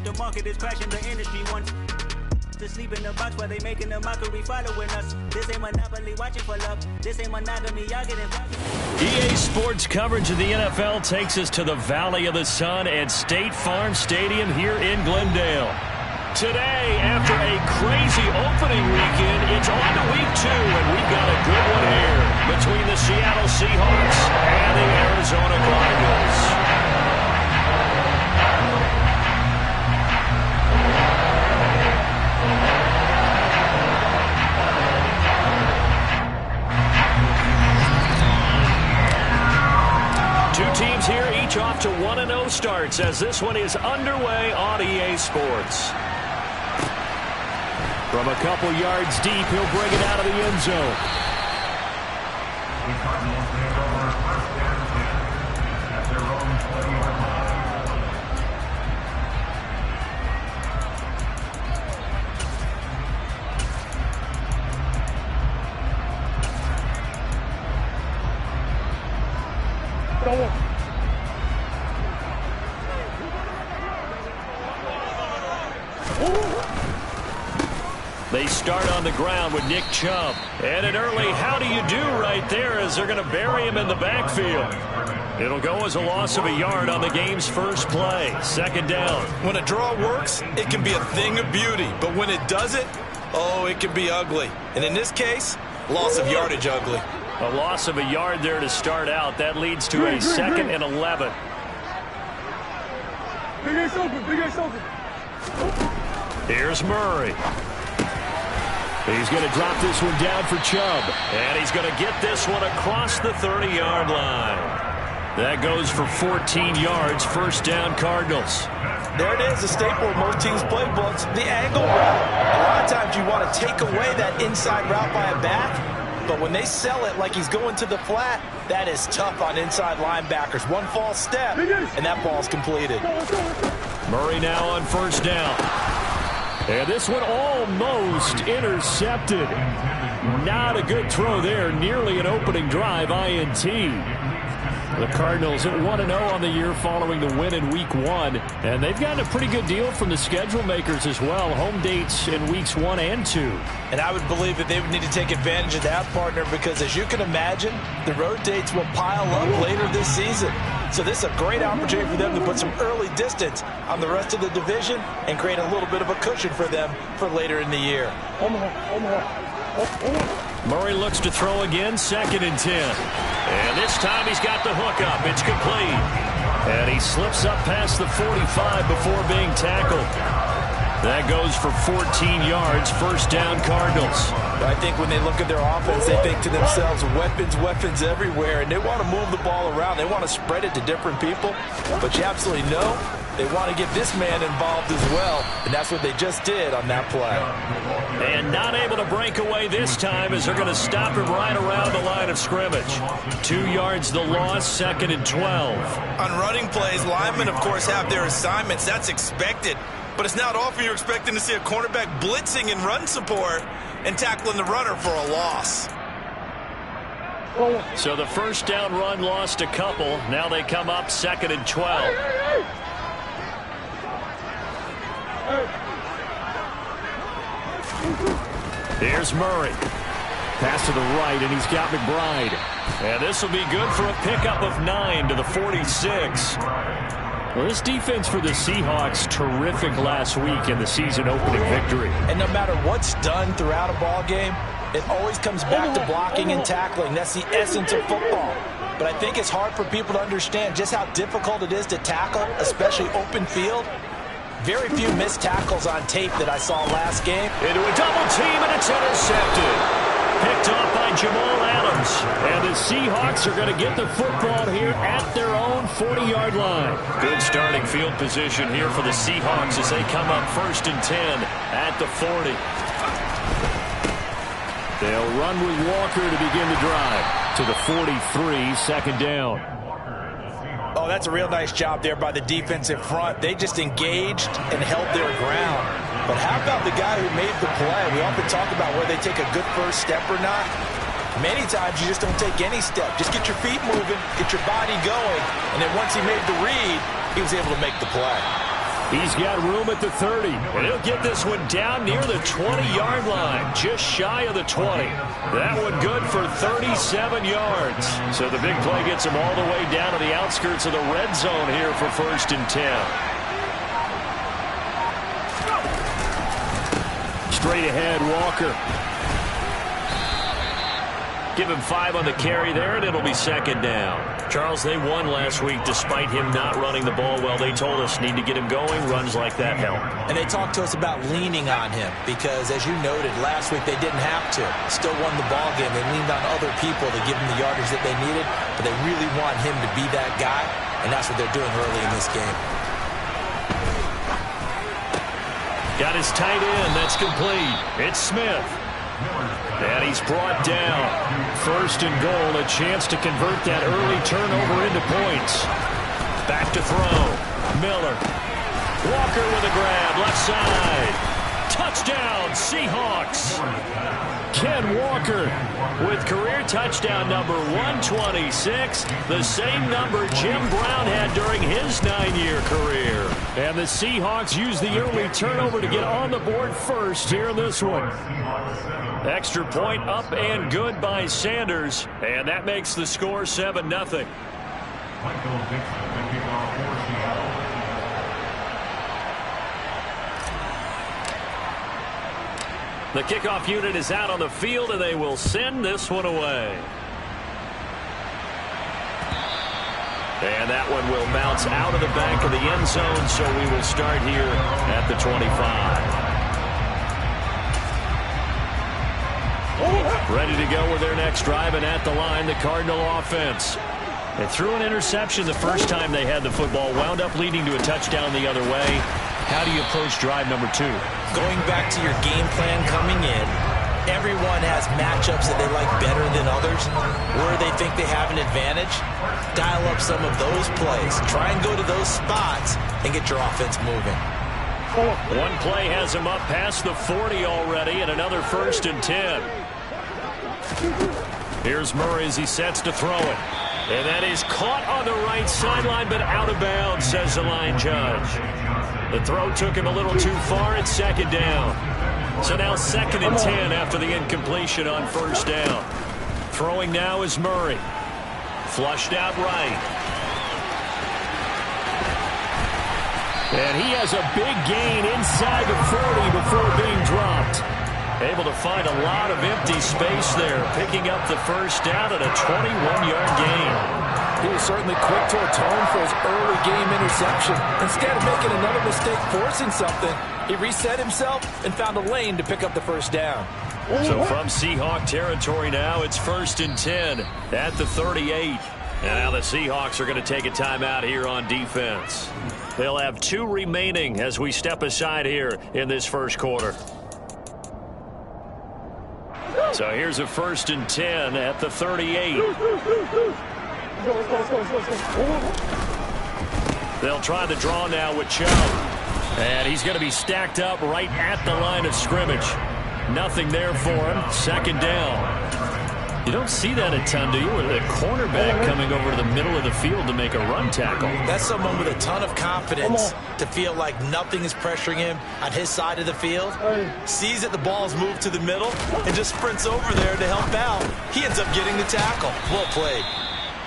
The market is crashing, the industry wants to sleep in the box while they making a mockery following us. This ain't Monopoly watching for love. This ain't monogamy, y'all get involved. EA Sports coverage of the NFL takes us to the Valley of the Sun at State Farm Stadium here in Glendale. Today, after a crazy opening weekend, it's on to week 2, and we've got a good one here between the Seattle Seahawks and the Arizona Cardinals. Two teams here, each off to 1-0 starts as this one is underway on EA Sports. From a couple yards deep, he'll bring it out of the end zone. They start on the ground with Nick Chubb. And an early how do you do right there as they're going to bury him in the backfield. It'll go as a loss of a yard on the game's first play. Second down. When a draw works, it can be a thing of beauty. But when it doesn't, oh, it can be ugly. And in this case, loss of yardage ugly. A loss of a yard there to start out. That leads to a 2nd and 11. Big Ace open, Big Ace open. Here's Murray. He's going to drop this one down for Chubb. And he's going to get this one across the 30-yard line. That goes for 14 yards. First down, Cardinals. There it is, a staple of most teams' playbooks, the angle route. A lot of times you want to take away that inside route by a back, but when they sell it like he's going to the flat, that is tough on inside linebackers. One false step, and that ball's completed. Murray now on first down. And this one almost intercepted. Not a good throw there. Nearly an opening drive, INT. The Cardinals at 1-0 on the year following the win in Week 1. And they've gotten a pretty good deal from the schedule makers as well. Home dates in Weeks 1 and 2. And I would believe that they would need to take advantage of that, partner, because as you can imagine, the road dates will pile up later this season. So this is a great opportunity for them to put some early distance on the rest of the division and create a little bit of a cushion for them for later in the year. Murray looks to throw again, 2nd and 10. And this time he's got the hook up. It's complete. And he slips up past the 45 before being tackled. That goes for 14 yards. First down, Cardinals. I think when they look at their offense, they think to themselves, weapons everywhere, and they want to move the ball around. They want to spread it to different people, but you absolutely know they want to get this man involved as well, and that's what they just did on that play. And not able to break away this time as they're going to stop him right around the line of scrimmage. 2 yards the loss, 2nd and 12. On running plays, linemen, of course, have their assignments. That's expected. But it's not often you're expecting to see a cornerback blitzing in run support and tackling the runner for a loss. So the first down run lost a couple. Now they come up 2nd and 12. Here's Murray. Pass to the right, and he's got McBride. And this will be good for a pickup of 9 to the 46. Well, this defense for the Seahawks, terrific last week in the season-opening victory. And no matter what's done throughout a ball game, it always comes back to blocking and tackling. That's the essence of football. But I think it's hard for people to understand just how difficult it is to tackle, especially open field. Very few missed tackles on tape that I saw last game. Into a double team, and it's intercepted. Picked off by Jamal Adams. And the Seahawks are going to get the football here at their own 40-yard line. Good starting field position here for the Seahawks as they come up 1st and 10 at the 40. They'll run with Walker to begin the drive. To the 43, 2nd down. Oh, that's a real nice job there by the defensive front. They just engaged and held their ground. But how about the guy who made the play? We often talk about whether they take a good first step or not. Many times you just don't take any step. Just get your feet moving, get your body going, and then once he made the read, he was able to make the play. He's got room at the 30, and he'll get this one down near the 20-yard line, just shy of the 20. That one good for 37 yards. So the big play gets him all the way down to the outskirts of the red zone here for 1st and 10. Straight ahead, Walker. Give him 5 on the carry there, and it'll be 2nd down. Charles, they won last week despite him not running the ball well. They told us need to get him going. Runs like that help. And they talked to us about leaning on him because, as you noted, last week they didn't have to. Still won the ball game. They leaned on other people to give them the yardage that they needed, but they really want him to be that guy, and that's what they're doing early in this game. Got his tight end. That's complete. It's Smith. And he's brought down. 1st and goal, a chance to convert that early turnover into points. Back to throw. Miller. Walker with a grab, left side. Touchdown, Seahawks. Ken Walker with career touchdown number 126, the same number Jim Brown had during his 9-year career. And the Seahawks use the early turnover to get on the board first here in this one. Extra point up and good by Sanders, and that makes the score 7-0. The kickoff unit is out on the field, and they will send this one away. And that one will bounce out of the back of the end zone, so we will start here at the 25. Ready to go with their next drive, and at the line, the Cardinal offense. They threw an interception the first time they had the football, wound up leading to a touchdown the other way. How do you approach drive number 2? Going back to your game plan coming in, everyone has matchups that they like better than others. Where they think they have an advantage, dial up some of those plays. Try and go to those spots and get your offense moving. One play has him up past the 40 already, and another 1st and 10. Here's Murray as he sets to throw it. And that is caught on the right sideline, but out of bounds, says the line judge. The throw took him a little too far. It's 2nd down. So now 2nd and 10 after the incompletion on 1st down. Throwing now is Murray. Flushed out right. And he has a big gain inside the 40 before being dropped. Able to find a lot of empty space there, picking up the 1st down at a 21-yard gain. He was certainly quick to atone for his early game interception. Instead of making another mistake forcing something, he reset himself and found a lane to pick up the 1st down. So from Seahawk territory now, it's 1st and 10 at the 38. And now the Seahawks are going to take a timeout here on defense. They'll have 2 remaining as we step aside here in this first quarter. So here's a 1st and 10 at the 38. They'll try the draw now with Chubb. And he's going to be stacked up right at the line of scrimmage. Nothing there for him. 2nd down. You don't see that a ton, do you? With a cornerback coming over to the middle of the field to make a run tackle. That's someone with a ton of confidence to feel like nothing is pressuring him on his side of the field. Sees that the ball's moved to the middle and just sprints over there to help out. He ends up getting the tackle. Well played.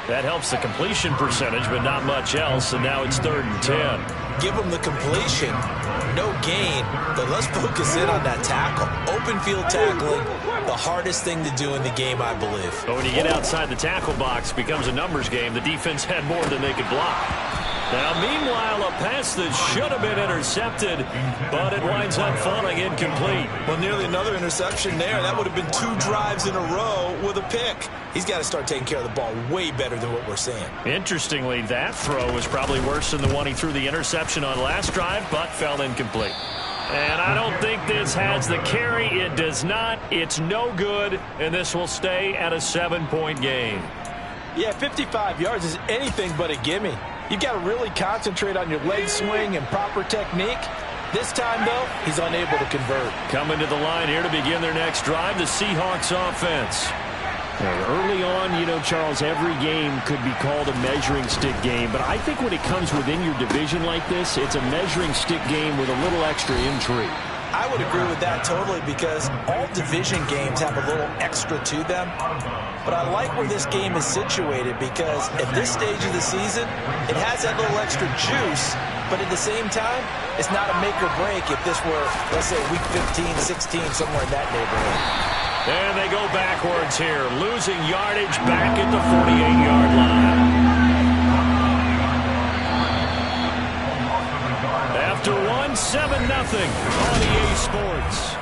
That helps the completion percentage, but not much else, and now it's 3rd and 10. Give him the completion, no gain, but let's focus in on that tackle. Open field tackling, the hardest thing to do in the game, I believe. But when you get outside the tackle box, it becomes a numbers game. The defense had more than they could block. Now, meanwhile, a pass that should have been intercepted, but it winds up falling incomplete. Well, nearly another interception there. That would have been 2 drives in a row with a pick. He's got to start taking care of the ball way better than what we're seeing. Interestingly, that throw was probably worse than the one he threw the interception on last drive, but fell incomplete. And I don't think this has the carry. It does not. It's no good, and this will stay at a 7-point game. Yeah, 55 yards is anything but a gimme. You've got to really concentrate on your leg swing and proper technique. This time, though, he's unable to convert. Coming to the line here to begin their next drive, the Seahawks offense. And early on, you know, Charles, every game could be called a measuring stick game. But I think when it comes within your division like this, it's a measuring stick game with a little extra intrigue. I would agree with that totally because all division games have a little extra to them. But I like where this game is situated because at this stage of the season, it has that little extra juice. But at the same time, it's not a make or break if this were, let's say, week 15, 16, somewhere in that neighborhood. And they go backwards here, losing yardage back at the 48-yard line. After one, 7-0 on EA Sports.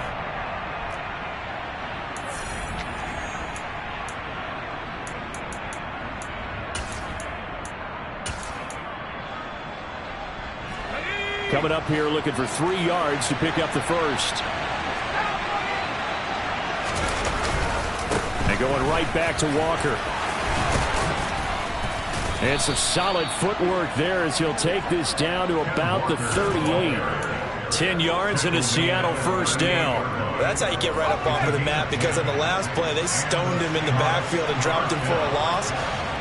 Coming up here looking for 3 yards to pick up the first. And going right back to Walker. And some solid footwork there as he'll take this down to about the 38. 10 yards and a Seattle first down. That's how you get right up off of the mat because on the last play, they stoned him in the backfield and dropped him for a loss.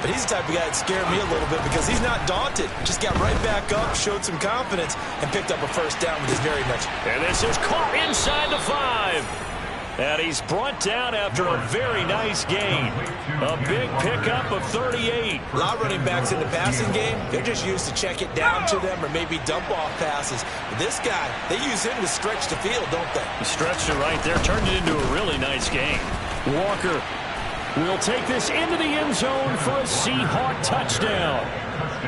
But he's the type of guy that scared me a little bit because he's not daunted. Just got right back up, showed some confidence, and picked up a first down with his very next. And this is caught inside the 5. And he's brought down after a very nice gain. A big pickup of 38. A lot of running backs in the passing game, they're just used to check it down to them or maybe dump off passes. But this guy, they use him to stretch the field, don't they? He stretched it right there, turned it into a really nice gain. Walker will take this into the end zone for a Seahawk touchdown.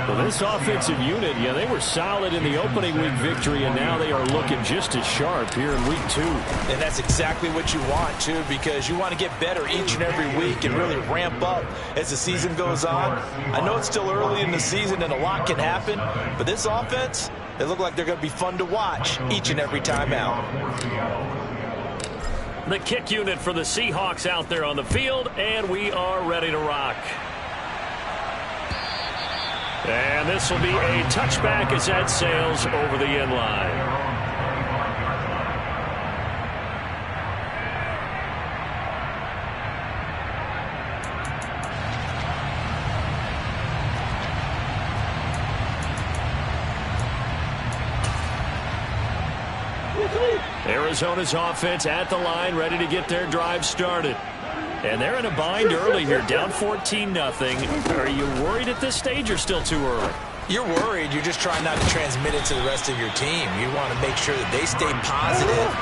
Well, this offensive unit, yeah, they were solid in the opening week victory, and now they are looking just as sharp here in week 2. And that's exactly what you want, too, because you want to get better each and every week and really ramp up as the season goes on. I know it's still early in the season and a lot can happen, but this offense, they look like they're going to be fun to watch each and every time out. The kick unit for the Seahawks out there on the field, and we are ready to rock. And this will be a touchback as that sails over the end line. Arizona's offense at the line, ready to get their drive started. And they're in a bind early here, down 14-0. Are you worried at this stage or still too early? You're worried. You're just trying not to transmit it to the rest of your team. You want to make sure that they stay positive.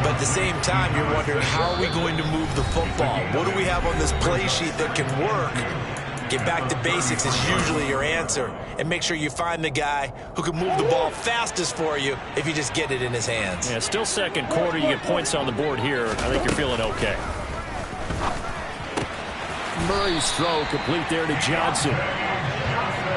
But at the same time, you're wondering, how are we going to move the football? What do we have on this play sheet that can work? Get back to basics is usually your answer. And make sure you find the guy who can move the ball fastest for you if you just get it in his hands. Yeah, still second quarter. You get points on the board here. I think you're feeling okay. Murray's throw complete there to Johnson.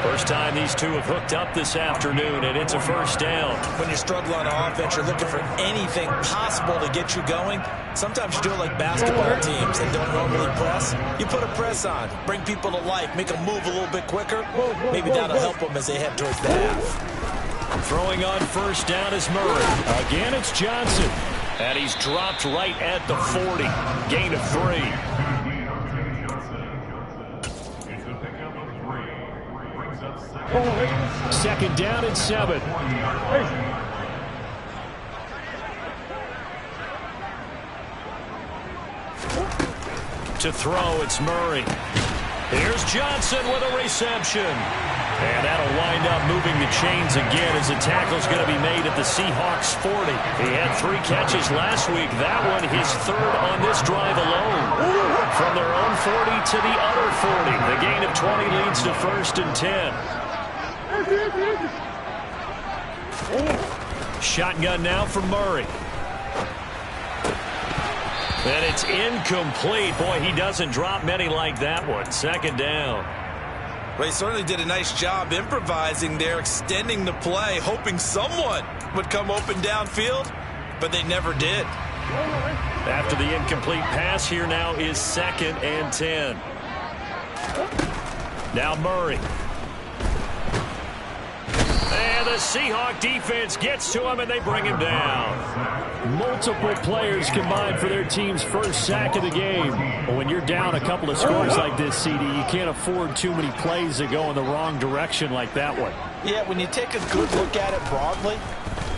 First time these two have hooked up this afternoon, and it's a first down. When you're struggling on offense, you're looking for anything possible to get you going. Sometimes you do it like basketball teams that don't normally press. You put a press on, bring people to life, make them move a little bit quicker. Maybe that'll help them as they head towards the half. Throwing on first down is Murray. Again, it's Johnson. And he's dropped right at the 40. Gain of 3. Second down and 7. To throw, it's Murray. Here's Johnson with a reception. And that'll wind up moving the chains again as the tackle's going to be made at the Seahawks 40. He had 3 catches last week. That one his 3rd on this drive alone. From their own 40 to the other 40. The gain of 20 leads to 1st and 10. Shotgun now from Murray. And it's incomplete. Boy, he doesn't drop many like that one. Second down. Well, he certainly did a nice job improvising there, extending the play, hoping someone would come open downfield, but they never did. After the incomplete pass, here now is 2nd and 10. Now Murray. And the Seahawk defense gets to him, and they bring him down. Multiple players combined for their team's first sack of the game. When you're down a couple of scores like this, CD, you can't afford too many plays that go in the wrong direction like that one. Yeah, when you take a good look at it broadly,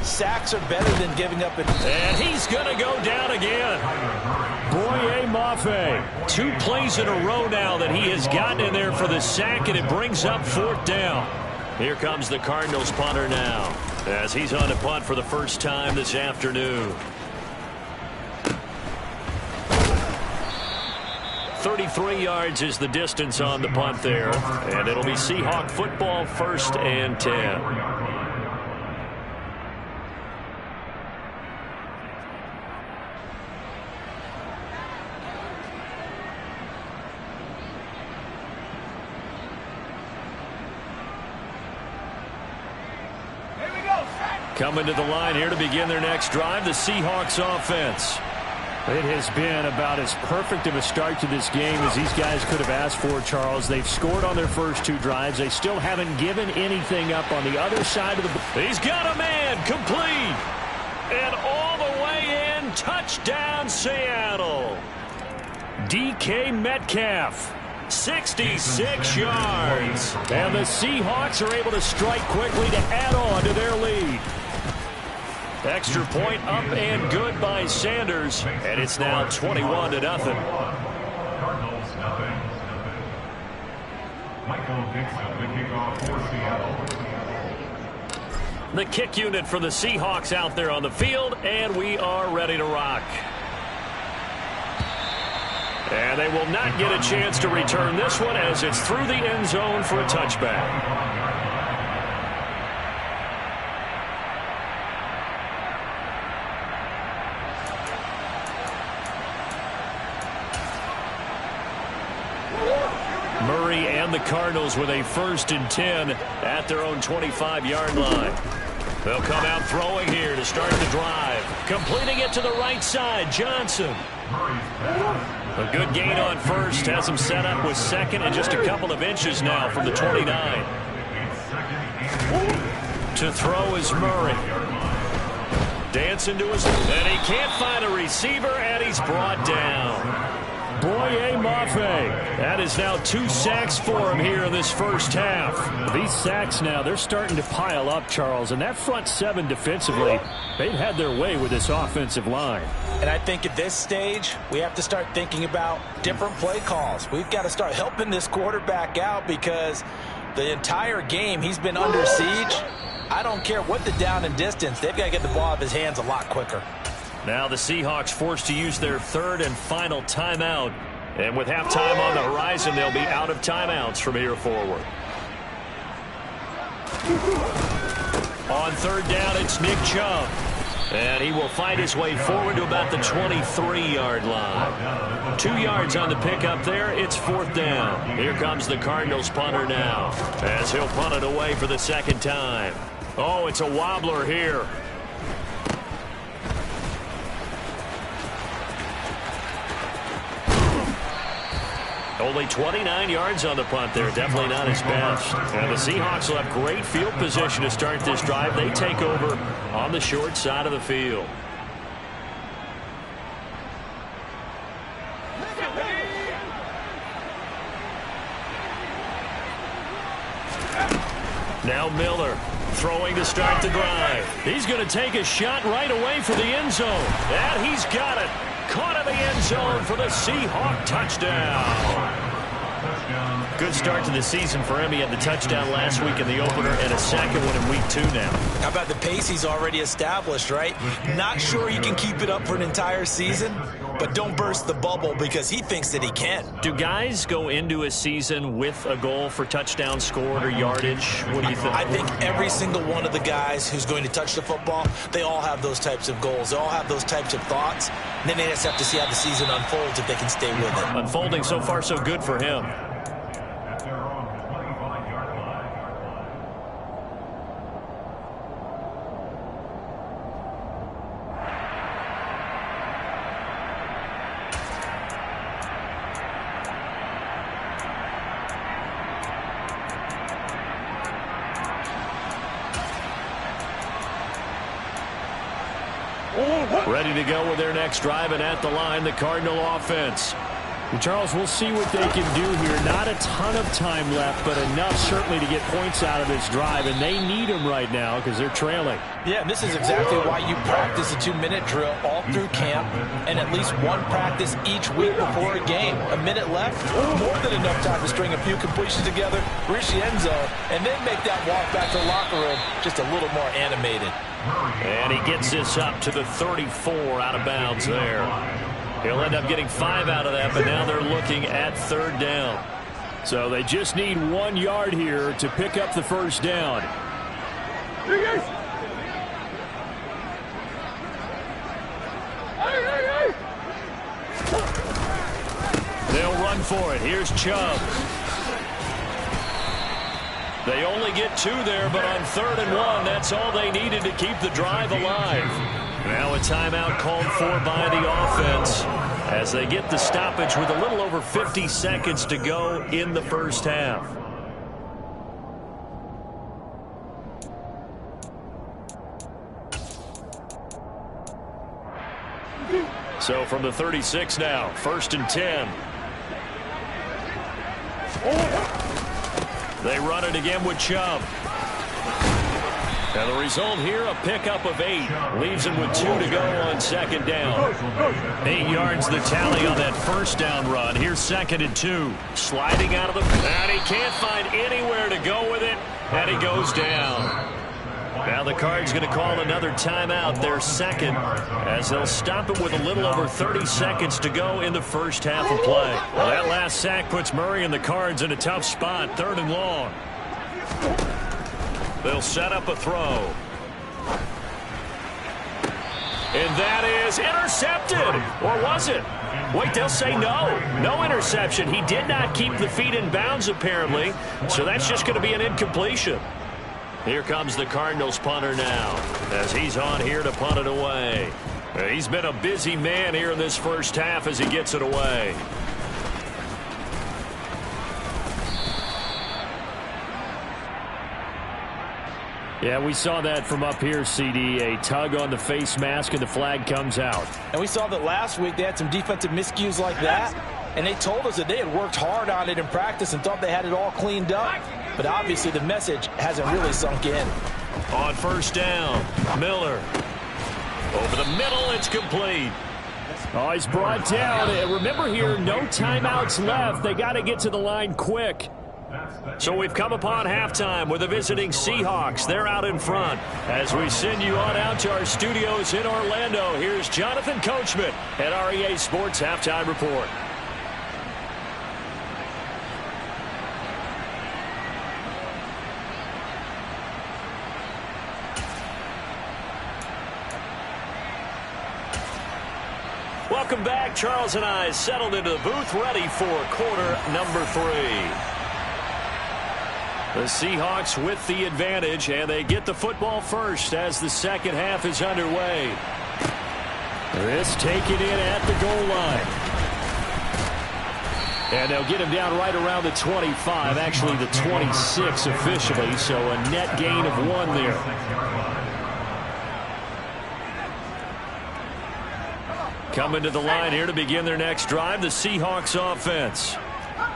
sacks are better than giving up. And he's going to go down again. Boye Mafe. 2 plays in a row now that he has gotten in there for the sack, and it brings up 4th down. Here comes the Cardinals punter now, as he's on to punt for the first time this afternoon. 33 yards is the distance on the punt there, and it'll be Seahawk football, 1st and 10. Coming to the line here to begin their next drive, the Seahawks offense. It has been about as perfect of a start to this game as these guys could have asked for, Charles. They've scored on their first 2 drives. They still haven't given anything up on the other side of the ball. He's got a man, complete. And all the way in, touchdown Seattle. DK Metcalf. 66 yards. And the Seahawks are able to strike quickly to add on to their lead. Extra point up and good by Sanders. And it's now 21-0. Cardinals, nothing. Michael Dixon, the kickoff for Seattle. The kick unit for the Seahawks out there on the field, and we are ready to rock. And they will not get a chance to return this one as it's through the end zone for a touchback. Murray and the Cardinals with a 1st and 10 at their own 25-yard line. They'll come out throwing here to start the drive. Completing it to the right side, Johnson. A good gain on 1st, has him set up with 2nd and just a couple of inches now from the 29. To throw is Murray. Dancing to his, and he can't find a receiver, and he's brought down. Boye Mafe. That is now 2 sacks for him here in this first half. These sacks now, they're starting to pile up, Charles. And that front 7 defensively, they've had their way with this offensive line. And I think at this stage, we have to start thinking about different play calls. We've got to start helping this quarterback out because the entire game he's been under siege. I don't care what the down and distance. They've got to get the ball out of his hands a lot quicker. Now the Seahawks forced to use their 3rd and final timeout. And with halftime on the horizon, they'll be out of timeouts from here forward. On 3rd down, it's Nick Chubb. And he will fight his way forward to about the 23-yard line. 2 yards on the pickup there. It's 4th down. Here comes the Cardinals punter now, as he'll punt it away for the 2nd time. Oh, it's a wobbler here. Only 29 yards on the punt there. Definitely not his best. And the Seahawks will have great field position to start this drive. They take over on the short side of the field. Now Miller throwing to start the drive. He's going to take a shot right away for the end zone. And he's got it. Caught in the end zone for the Seahawk touchdown. Good start to the season for him. He had the touchdown last week in the opener and a second one in week 2 now. How about the pace he's already established, right? Not sure he can keep it up for an entire season, but don't burst the bubble because he thinks that he can. Do guys go into a season with a goal for touchdown scored or yardage? What do you think? I think every single one of the guys who's going to touch the football, they all have those types of goals. They all have those types of thoughts. And then they just have to see how the season unfolds if they can stay with it. Unfolding so far so good for him. Ready to go with their next drive, and at the line, the Cardinal offense. And Charles, we'll see what they can do here. Not a ton of time left, but enough certainly to get points out of this drive, and they need them right now because they're trailing. Yeah, and this is exactly why you practice a 2-minute drill all through camp and at least one practice each week before a game. A minute left, more than enough time to string a few completions together, reach the end zone, and then make that walk back to the locker room just a little more animated. And he gets this up to the 34 out of bounds there. He'll end up getting 5 out of that, but now they're looking at 3rd down. So they just need 1 yard here to pick up the first down. They'll run for it. Here's Chubb. They only get 2 there, but on 3rd and 1, that's all they needed to keep the drive alive. Now a timeout called for by the offense as they get the stoppage with a little over 50 seconds to go in the first half. So from the 36 now, 1st and 10. They run it again with Chubb. And the result here, a pickup of 8. Leaves him with 2 to go on 2nd down. 8 yards the tally on that first down run. Here's 2nd and 2. Sliding out of the... And he can't find anywhere to go with it. And he goes down. Now the Cards going to call another timeout, their 2nd, as they'll stop it with a little over 30 seconds to go in the first half of play. Well, that last sack puts Murray and the Cards in a tough spot, 3rd and long. They'll set up a throw. And that is intercepted. Or was it? Wait, they'll say no. No interception. He did not keep the feet in bounds, apparently. So that's just going to be an incompletion. Here comes the Cardinals punter now, as he's on here to punt it away. He's been a busy man here in this first half as he gets it away. Yeah, we saw that from up here, CD. A tug on the face mask, and the flag comes out. And we saw that last week they had some defensive miscues like that, and they told us that they had worked hard on it in practice and thought they had it all cleaned up. But obviously the message hasn't really sunk in. On 1st down, Miller. Over the middle, it's complete. Oh, he's brought down. And remember here, no timeouts left. They got to get to the line quick. So we've come upon halftime with the visiting Seahawks. They're out in front. As we send you on out to our studios in Orlando, here's Jonathan Coachman at REA Sports Halftime Report. Welcome back. Charles and I settled into the booth, ready for quarter number 3. The Seahawks with the advantage, and they get the football first as the second half is underway. This taken in at the goal line. And they'll get him down right around the 25, actually the 26 officially, so a net gain of 1 there. Coming to the line here to begin their next drive, the Seahawks offense.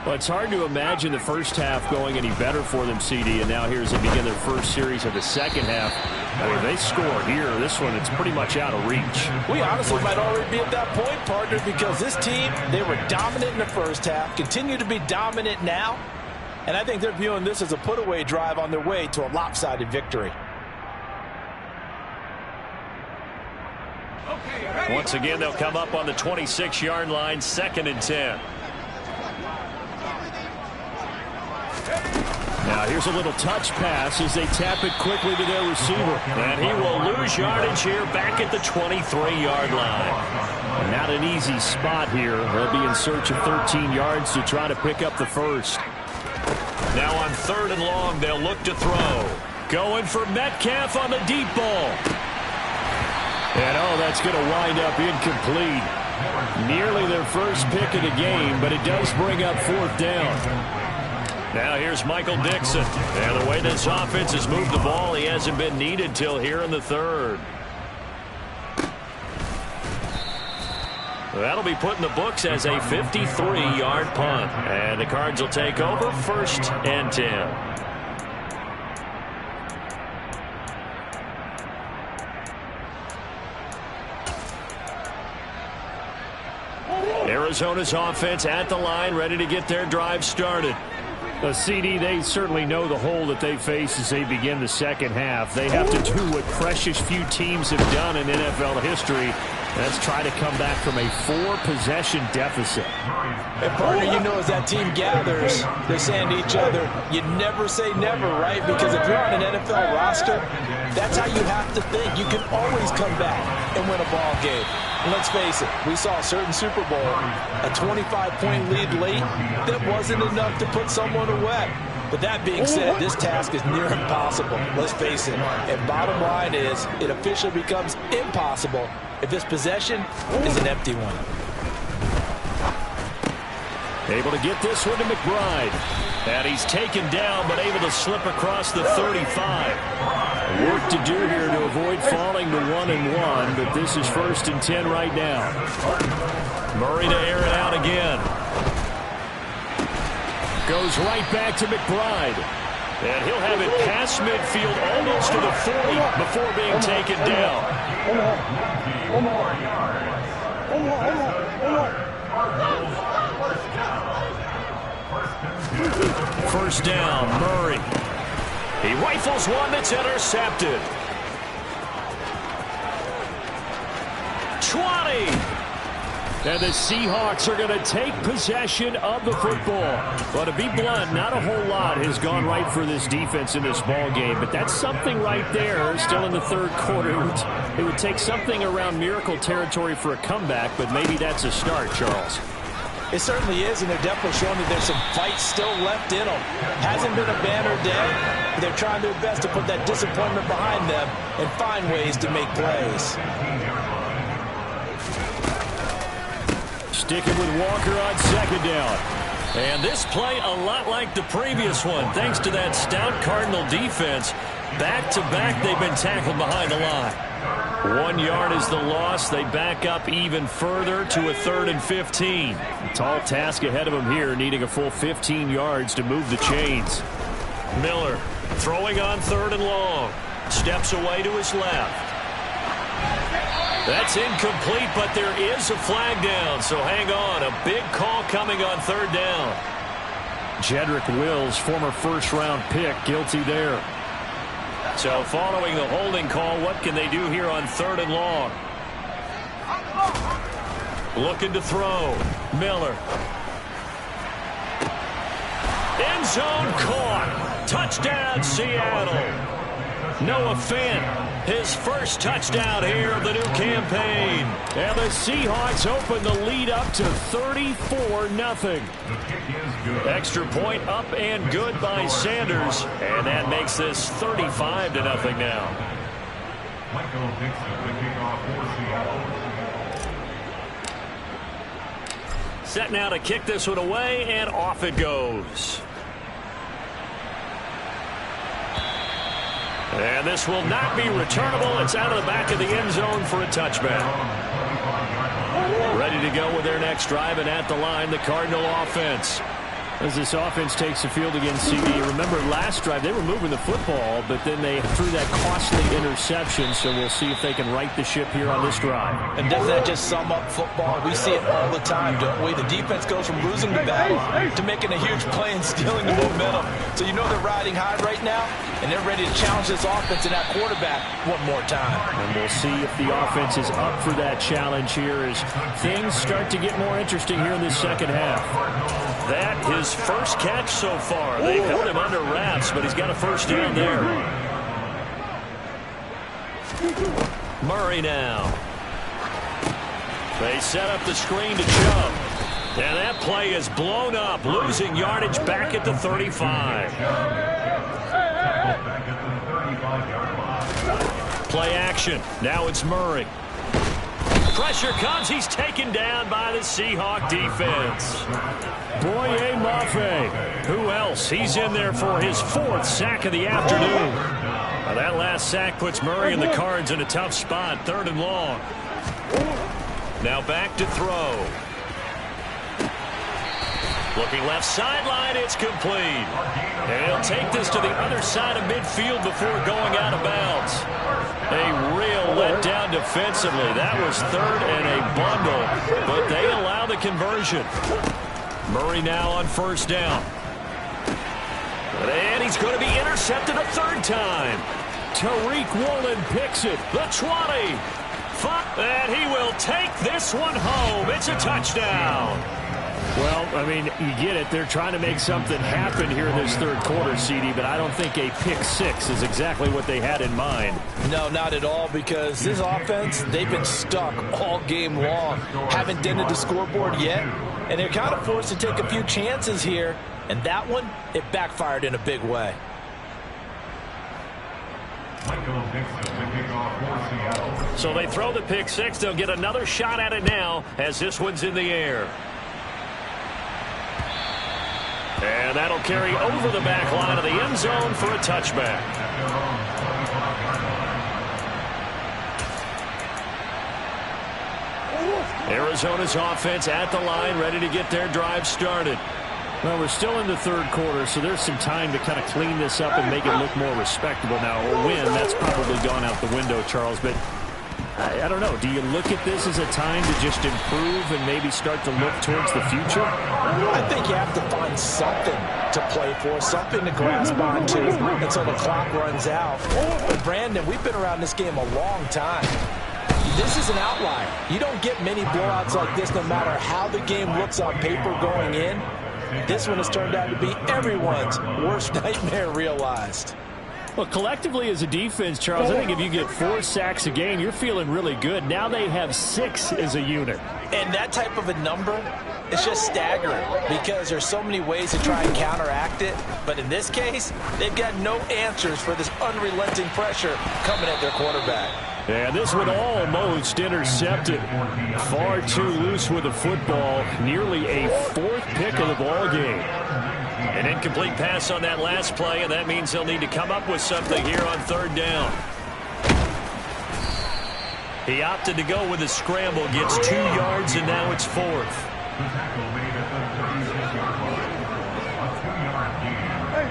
Well, it's hard to imagine the first half going any better for them, CD, and now here as they begin their first series of the second half. I mean, they score here. This one, it's pretty much out of reach. We honestly might already be at that point, partner, because this team, they were dominant in the first half, continue to be dominant now, and I think they're viewing this as a put-away drive on their way to a lopsided victory. Once again, they'll come up on the 26-yard line, 2nd and 10. Now here's a little touch pass as they tap it quickly to their receiver. And he will lose yardage here back at the 23-yard line. Not an easy spot here. They'll be in search of 13 yards to try to pick up the first. Now on 3rd and long, they'll look to throw. Going for Metcalf on the deep ball. And oh, that's going to wind up incomplete. Nearly their first pick of the game, but it does bring up 4th down. Now here's Michael Dixon. And the way this offense has moved the ball, he hasn't been needed till here in the 3rd. That'll be put in the books as a 53-yard punt. And the Cards will take over 1st and 10. Arizona's offense at the line, ready to get their drive started. CD, they certainly know the hole that they face as they begin the second half. They have to do what precious few teams have done in NFL history. That's try to come back from a 4-possession deficit. And partner, you know, as that team gathers, they're saying to each other, you never say never, right? Because if you're on an NFL roster, that's how you have to think. You can always come back and win a ball game. And let's face it, we saw a certain Super Bowl, a 25-point lead late that wasn't enough to put someone away. But that being said, this task is near impossible. Let's face it. And bottom line is, it officially becomes impossible if this possession is an empty one. Able to get this one to McBride. And he's taken down, but able to slip across the 35. Work to do here to avoid falling to 1-1, but this is 1st and 10 right now. Murray to air it out again. Goes right back to McBride. And he'll have it past midfield almost to the 40 before being taken down. First down, Murray. He rifles one that's intercepted. 20. And the Seahawks are going to take possession of the football. Well, to be blunt, not a whole lot has gone right for this defense in this ball game, but that's something right there. Still in the 3rd quarter. It would take something around miracle territory for a comeback, but maybe that's a start, Charles. It certainly is, and they're definitely showing that there's some fight still left in them. Hasn't been a banner day, but they're trying their best to put that disappointment behind them and find ways to make plays. Sticking with Walker on 2nd down. And this play a lot like the previous one, thanks to that stout Cardinal defense. Back-to-back, they've been tackled behind the line. 1 yard is the loss. They back up even further to a 3rd and 15. A tall task ahead of them here, needing a full 15 yards to move the chains. Miller throwing on 3rd and long. Steps away to his left. That's incomplete, but there is a flag down, so hang on. A big call coming on 3rd down. Jedrick Wills, former 1st-round pick, guilty there. So following the holding call, what can they do here on 3rd and long? Looking to throw. Miller. End zone caught. Touchdown, Seattle. Noah Fant, his first touchdown here of the new campaign. And the Seahawks open the lead up to 34-0. Extra point up and good by Sanders. And that makes this 35-0 now. Michael Dixon, the kickoff for Seattle. Set now to kick this one away, and off it goes. And this will not be returnable. It's out of the back of the end zone for a touchback. Ready to go with their next drive, and at the line, the Cardinal offense. As this offense takes the field against CD, remember last drive, they were moving the football, but then they threw that costly interception, so we'll see if they can right the ship here on this drive. And doesn't that just sum up football? We see it all the time, don't we? The defense goes from losing the battle to making a huge play and stealing the momentum. So you know they're riding high right now, and they're ready to challenge this offense and that quarterback one more time. And we'll see if the offense is up for that challenge here as things start to get more interesting here in this second half. That his first catch so far. They've held him under wraps, but he's got a first down there. Murray now. They set up the screen to Chubb. And that play is blown up, losing yardage back at the 35. Play action. Now it's Murray. Pressure comes. He's taken down by the Seahawk defense. Boye Mafe. Who else? He's in there for his 4th sack of the afternoon. Now that last sack puts Murray and the Cards in a tough spot. 3rd and long. Now back to throw. Looking left sideline, it's complete. And he'll take this to the other side of midfield before going out of bounds. A real letdown defensively. That was third and a bundle, but they allow the conversion. Murray now on first down. And he's going to be intercepted a third time. Tariq Woolen picks it. The 20. And he will take this one home. It's a touchdown. Well, I mean, you get it. They're trying to make something happen here in this third quarter, CD, but I don't think a pick six is exactly what they had in mind. No, not at all, because this offense, they've been stuck all game long. Haven't dented the scoreboard yet, and they're kind of forced to take a few chances here, and that one, it backfired in a big way. So they throw the pick six. They'll get another shot at it now as this one's in the air. And that'll carry over the back line of the end zone for a touchback. Arizona's offense at the line, ready to get their drive started. Well, we're still in the third quarter, so there's some time to kind of clean this up and make it look more respectable. Now, a win, that's probably gone out the window, Charles, but I don't know. Do you look at this as a time to just improve and maybe start to look towards the future? I think you have to find something to play for, something to grasp onto until the clock runs out. But, Brandon, we've been around this game a long time. This is an outlier. You don't get many blowouts like this no matter how the game looks on paper going in. This one has turned out to be everyone's worst nightmare realized. Well, collectively as a defense, Charles, I think if you get 4 sacks a game, you're feeling really good. Now they have 6 as a unit. And that type of a number is just staggering because there's so many ways to try and counteract it. But in this case, they've got no answers for this unrelenting pressure coming at their quarterback. And this one almost intercepted. Far too loose with the football. Nearly a 4th pick of the ball game. An incomplete pass on that last play, and that means they'll need to come up with something here on third down. He opted to go with a scramble, gets 2 yards, and now it's 4th.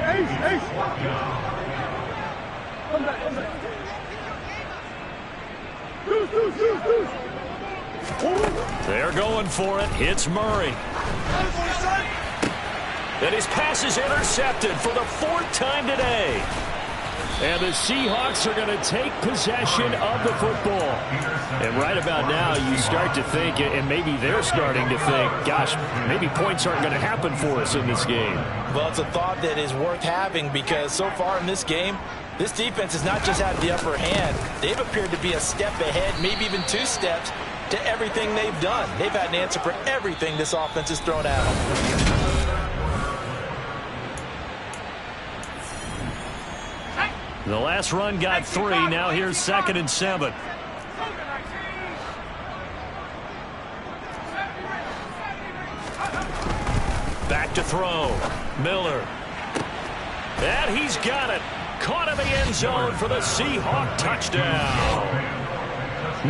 Hey. Come back. They're going for it. It's Murray. And his pass is intercepted for the 4th time today. And the Seahawks are going to take possession of the football. And right about now, you start to think, and maybe they're starting to think, gosh, maybe points aren't going to happen for us in this game. Well, it's a thought that is worth having because so far in this game, this defense has not just had the upper hand. They've appeared to be a step ahead, maybe even 2 steps to everything they've done. They've had an answer for everything this offense has thrown at them. The last run got 3. Now here's 2nd and 7. Back to throw. Miller. And he's got it. Caught in the end zone for the Seahawk touchdown.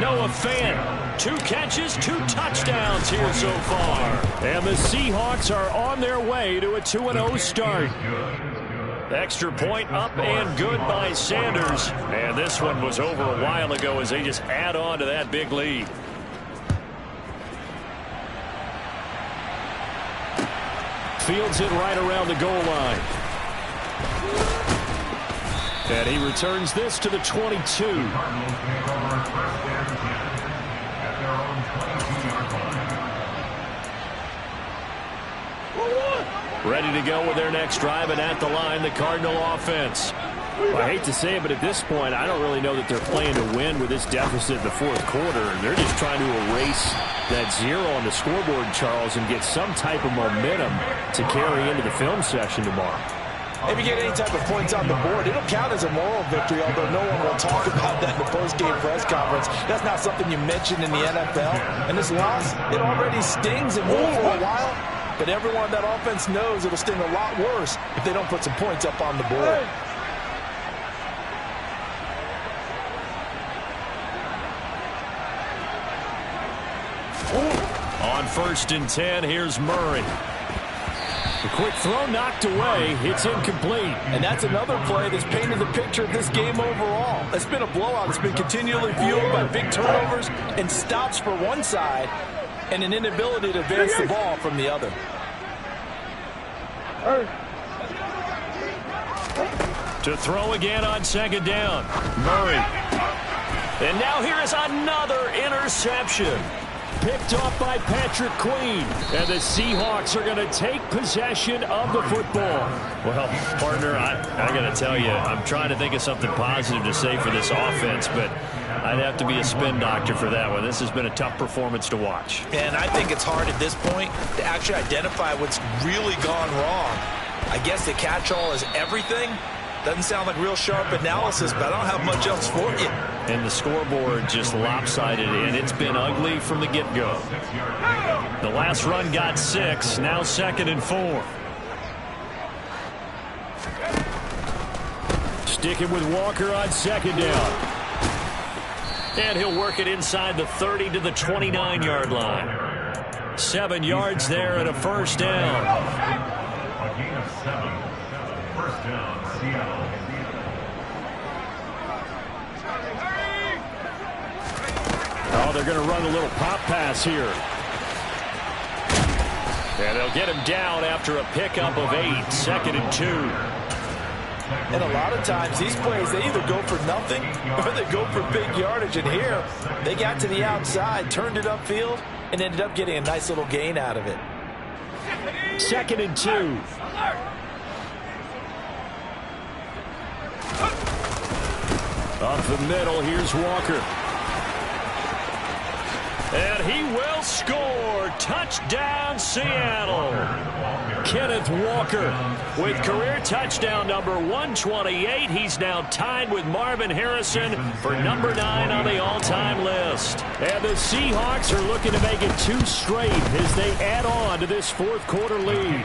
Noah Fant, 2 catches, 2 touchdowns here so far. And the Seahawks are on their way to a 2-0 start. Extra point up and good by Sanders. And this one was over a while ago as they just add on to that big lead. Fields it right around the goal line. And he returns this to the 22. Ready to go with their next drive, and at the line, the Cardinal offense. Well, I hate to say it, but at this point, I don't really know that they're playing to win with this deficit in the 4th quarter. They're just trying to erase that 0 on the scoreboard, Charles, and get some type of momentum to carry into the film session tomorrow. If you get any type of points on the board, it'll count as a moral victory, although no one will talk about that in the post-game press conference. That's not something you mentioned in the NFL. And this loss, it already stings and will for a while. But everyone on that offense knows it'll sting a lot worse if they don't put some points up on the board. On 1st and 10, here's Murray. The quick throw knocked away. It's incomplete. And that's another play that's painted the picture of this game overall. It's been a blowout. It's been continually fueled by big turnovers and stops for one side and an inability to advance the ball from the other. To throw again on 2nd down. Murray. And now here is another interception. Picked off by Patrick Queen. And the Seahawks are going to take possession of the football. Well, partner, I got to tell you, I'm trying to think of something positive to say for this offense, but I'd have to be a spin doctor for that one. This has been a tough performance to watch. And I think it's hard at this point to actually identify what's really gone wrong. I guess the catch-all is everything. Doesn't sound like real sharp analysis, but I don't have much else for you. And the scoreboard just lopsided, and it's been ugly from the get-go. The last run got 6, now 2nd and 4. Sticking with Walker on 2nd down. And he'll work it inside the 30 to the 29-yard line. 7 yards there and a 1st down. A gain of 7. 1st down, Seattle. Oh, they're going to run a little pop pass here. And they'll get him down after a pickup of 8. 2nd and 2. And a lot of times these plays, they either go for nothing or they go for big yardage. And here, they got to the outside, turned it upfield, and ended up getting a nice little gain out of it. 2nd and 2. Up the middle, here's Walker. And he will score. Touchdown, Seattle. Kenneth Walker with career touchdown number 128. He's now tied with Marvin Harrison for number 9 on the all-time list. And the Seahawks are looking to make it 2 straight as they add on to this 4th quarter lead.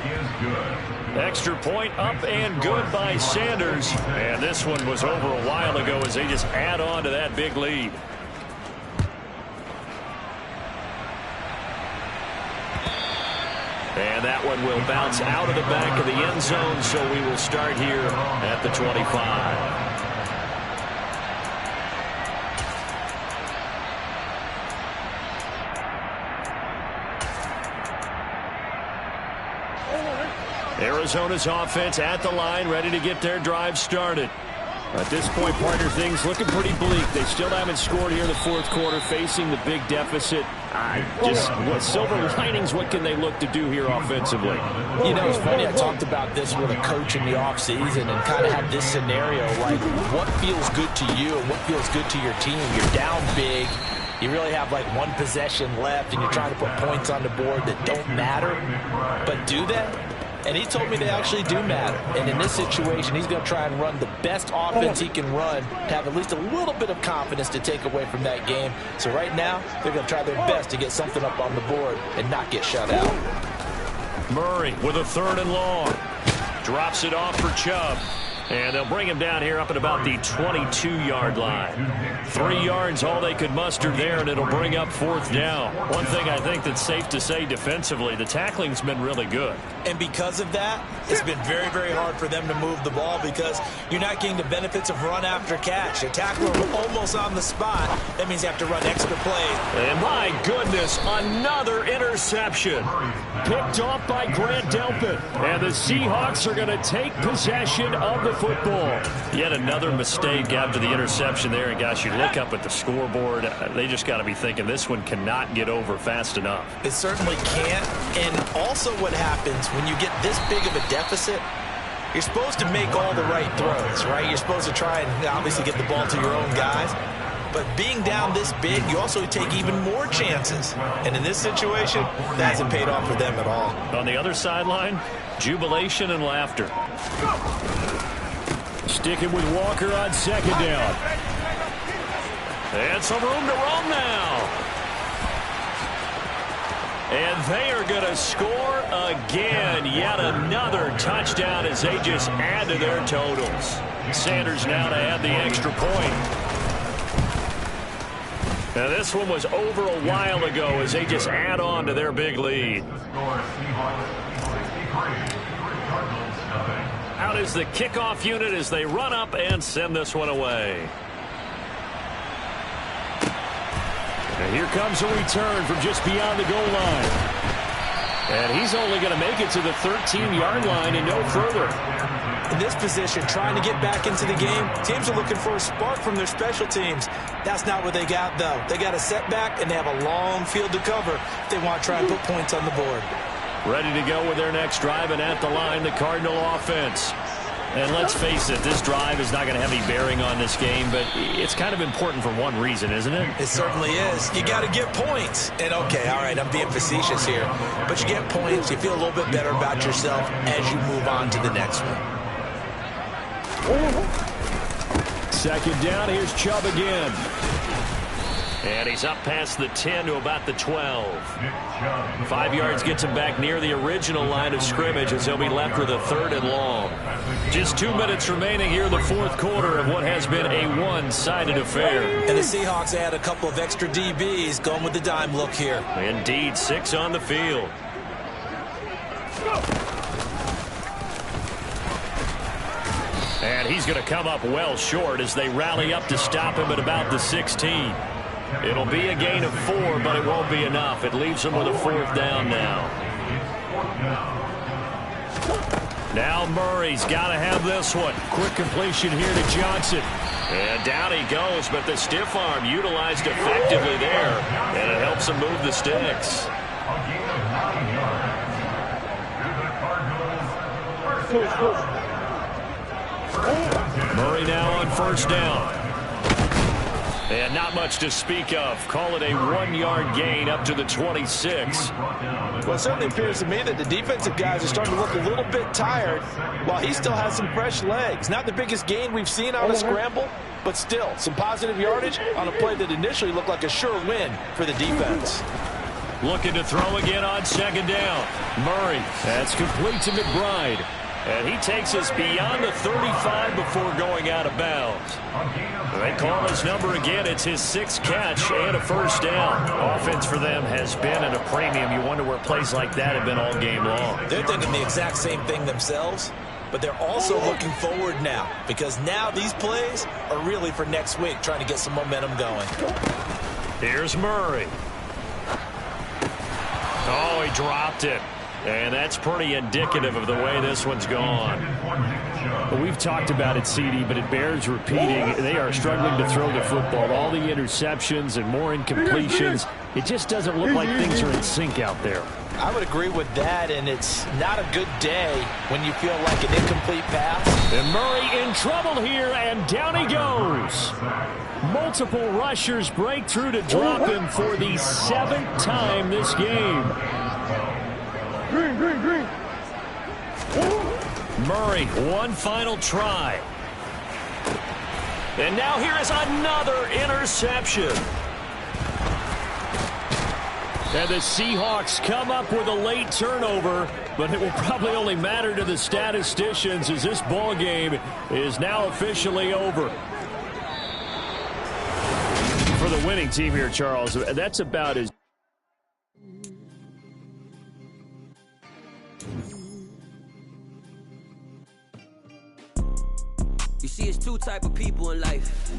Extra point up and good by Sanders. And this one was over a while ago as they just add on to that big lead. And that one will bounce out of the back of the end zone, so we will start here at the 25. Arizona's offense at the line, ready to get their drive started. At this point, partner, things looking pretty bleak. They still haven't scored here in the 4th quarter, facing the big deficit. What silver linings, what can they look to do here offensively? You know, it's funny, I talked about this with a coach in the offseason and kind of had this scenario, like what feels good to you and what feels good to your team. You're down big. You really have like 1 possession left, and you're trying to put points on the board that don't matter. But do they? And he told me they actually do matter. And in this situation, he's going to try and run the best offense he can run to have at least a little bit of confidence to take away from that game. So right now, they're going to try their best to get something up on the board and not get shut out. Murray with a 3rd and long. Drops it off for Chubb. And they'll bring him down here up at about the 22-yard line. 3 yards, all they could muster there, and it'll bring up 4th down. One thing I think that's safe to say defensively, the tackling's been really good. And because of that, it's been very, very hard for them to move the ball because you're not getting the benefits of run after catch. They're tackling almost on the spot. That means you have to run extra plays. And my goodness, another interception. Picked off by Grant Delpit. And the Seahawks are going to take possession of the football. Yet another mistake after the interception there. And gosh, you look up at the scoreboard, they just got to be thinking this one cannot get over fast enough. It certainly can't. And also what happens when you get this big of a deficit, you're supposed to make all the right throws, right? You're supposed to try and obviously get the ball to your own guys. But being down this big, you also take even more chances. And in this situation, that hasn't paid off for them at all. On the other sideline, jubilation and laughter. Sticking with Walker on 2nd down. And some room to roam now. And they are going to score again. Yet another touchdown as they just add to their totals. Sanders now to add the extra point. Now, this one was over a while ago as they just add on to their big lead. Out is the kickoff unit as they run up and send this one away. And here comes a return from just beyond the goal line. And he's only going to make it to the 13-yard line and no further. In this position, trying to get back into the game, teams are looking for a spark from their special teams. That's not what they got, though. They got a setback, and they have a long field to cover if they want to try and put points on the board. Ready to go with their next drive, and at the line, the Cardinal offense. And let's face it, this drive is not going to have any bearing on this game, but it's kind of important for one reason, isn't it? It certainly is. You got to get points. And, okay, all right, I'm being facetious here. But you get points, you feel a little bit better about yourself as you move on to the next one. Second down, here's Chubb again. And he's up past the 10 to about the 12. 5 yards gets him back near the original line of scrimmage as he'll be left with a 3rd and long. Just 2 minutes remaining here in the fourth quarter of what has been a one-sided affair. And the Seahawks add a couple of extra DBs going with the dime look here. Indeed, 6 on the field. And he's going to come up well short as they rally up to stop him at about the 16. It'll be a gain of 4, but it won't be enough. It leaves him with a 4th down now. Now Murray's got to have this one. Quick completion here to Johnson. And down he goes, but the stiff arm utilized effectively there. And it helps him move the sticks. Murray now on 1st down. And not much to speak of. Call it a 1-yard gain up to the 26. Well, it certainly appears to me that the defensive guys are starting to look a little bit tired while he still has some fresh legs. Not the biggest gain we've seen on a scramble, but still some positive yardage on a play that initially looked like a sure win for the defense. Looking to throw again on 2nd down. Murray. That's complete to McBride. And he takes us beyond the 35 before going out of bounds. They call his number again. It's his 6th catch and a 1st down. Offense for them has been at a premium. You wonder where plays like that have been all game long. They're thinking the exact same thing themselves, but they're also looking forward now because now these plays are really for next week, trying to get some momentum going. Here's Murray. Oh, he dropped it. And that's pretty indicative of the way this one's gone. Well, we've talked about it, CD, but it bears repeating. They are struggling to throw the football. All the interceptions and more incompletions. It just doesn't look like things are in sync out there. I would agree with that, and it's not a good day when you feel like an incomplete pass. And Murray in trouble here, and down he goes. Multiple rushers break through to drop him for the 7th time this game. Green. Murray, one final try. And now here is another interception. And the Seahawks come up with a late turnover, but it will probably only matter to the statisticians as this ball game is now officially over. For the winning team here, Charles, that's about as... You see, it's 2 types of people in life.